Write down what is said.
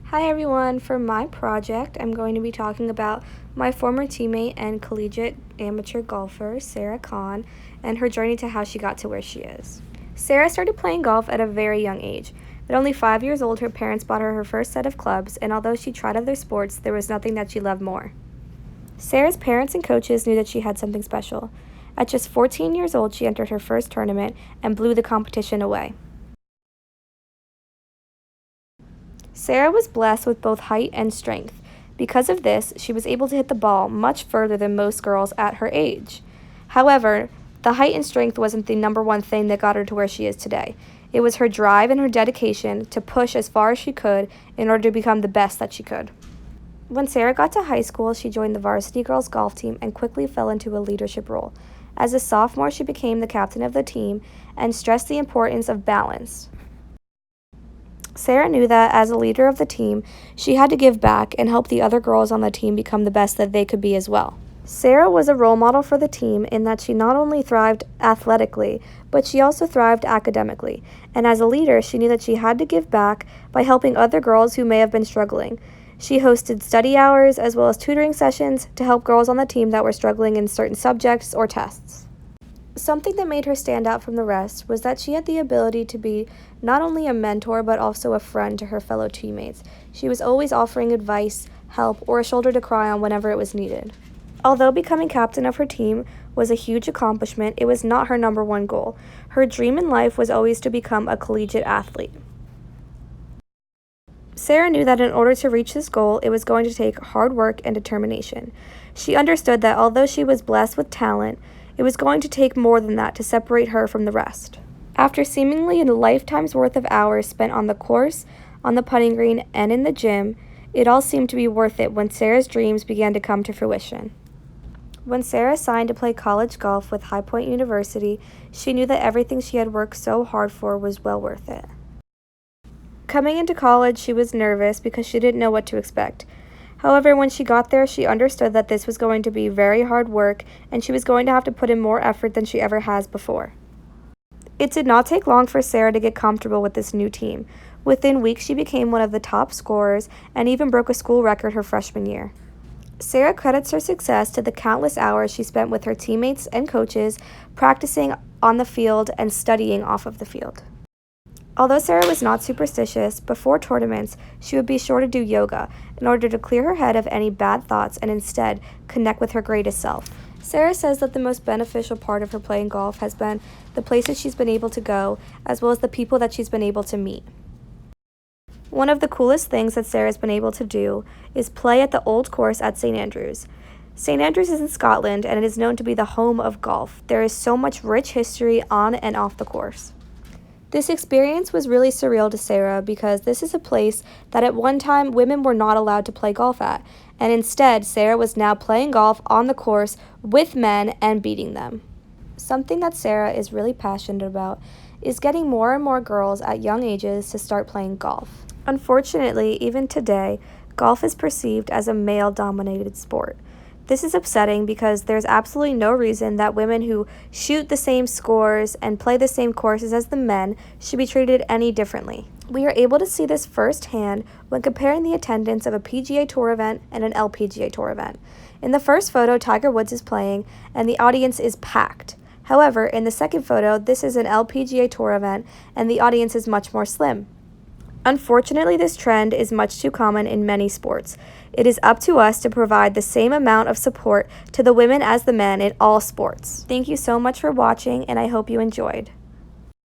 Hi everyone, for my project, I'm going to be talking about my former teammate and collegiate amateur golfer, Sarah Kahn, and her journey to how she got to where she is. Sarah started playing golf at a very young age. At only 5 years old, her parents bought her first set of clubs, and although she tried other sports, there was nothing that she loved more. Sarah's parents and coaches knew that she had something special. At just 14 years old, she entered her first tournament and blew the competition away. Sarah was blessed with both height and strength. Because of this, she was able to hit the ball much further than most girls at her age. However, the height and strength wasn't the number one thing that got her to where she is today. It was her drive and her dedication to push as far as she could in order to become the best that she could. When Sarah got to high school, she joined the varsity girls golf team and quickly fell into a leadership role. As a sophomore, she became the captain of the team and stressed the importance of balance. Sarah knew that as a leader of the team, she had to give back and help the other girls on the team become the best that they could be as well. Sarah was a role model for the team in that she not only thrived athletically, but she also thrived academically. And as a leader, she knew that she had to give back by helping other girls who may have been struggling. She hosted study hours as well as tutoring sessions to help girls on the team that were struggling in certain subjects or tests. Something that made her stand out from the rest was that she had the ability to be not only a mentor but also a friend to her fellow teammates. She was always offering advice, help, or a shoulder to cry on whenever it was needed. Although becoming captain of her team was a huge accomplishment, it was not her number one goal. Her dream in life was always to become a collegiate athlete. Sarah knew that in order to reach this goal, it was going to take hard work and determination. She understood that although she was blessed with talent, it was going to take more than that to separate her from the rest. After seemingly a lifetime's worth of hours spent on the course, on the putting green, and in the gym, it all seemed to be worth it when Sarah's dreams began to come to fruition. When Sarah signed to play college golf with High Point University, she knew that everything she had worked so hard for was well worth it. Coming into college, she was nervous because she didn't know what to expect. However, when she got there, she understood that this was going to be very hard work and she was going to have to put in more effort than she ever has before. It did not take long for Sarah to get comfortable with this new team. Within weeks, she became one of the top scorers and even broke a school record her freshman year. Sarah credits her success to the countless hours she spent with her teammates and coaches, practicing on the field and studying off of the field. Although Sarah was not superstitious, before tournaments, she would be sure to do yoga in order to clear her head of any bad thoughts and instead connect with her greatest self. Sarah says that the most beneficial part of her playing golf has been the places she's been able to go, as well as the people that she's been able to meet. One of the coolest things that Sarah's been able to do is play at the old course at St. Andrews. St. Andrews is in Scotland and it is known to be the home of golf. There is so much rich history on and off the course. This experience was really surreal to Sarah because this is a place that at one time women were not allowed to play golf at, and instead Sarah was now playing golf on the course with men and beating them. Something that Sarah is really passionate about is getting more and more girls at young ages to start playing golf. Unfortunately, even today, golf is perceived as a male-dominated sport. This is upsetting because there's absolutely no reason that women who shoot the same scores and play the same courses as the men should be treated any differently. We are able to see this firsthand when comparing the attendance of a PGA Tour event and an LPGA Tour event. In the first photo, Tiger Woods is playing and the audience is packed. However, in the second photo, this is an LPGA Tour event and the audience is much more slim. Unfortunately, this trend is much too common in many sports. It is up to us to provide the same amount of support to the women as the men in all sports. Thank you so much for watching, and I hope you enjoyed.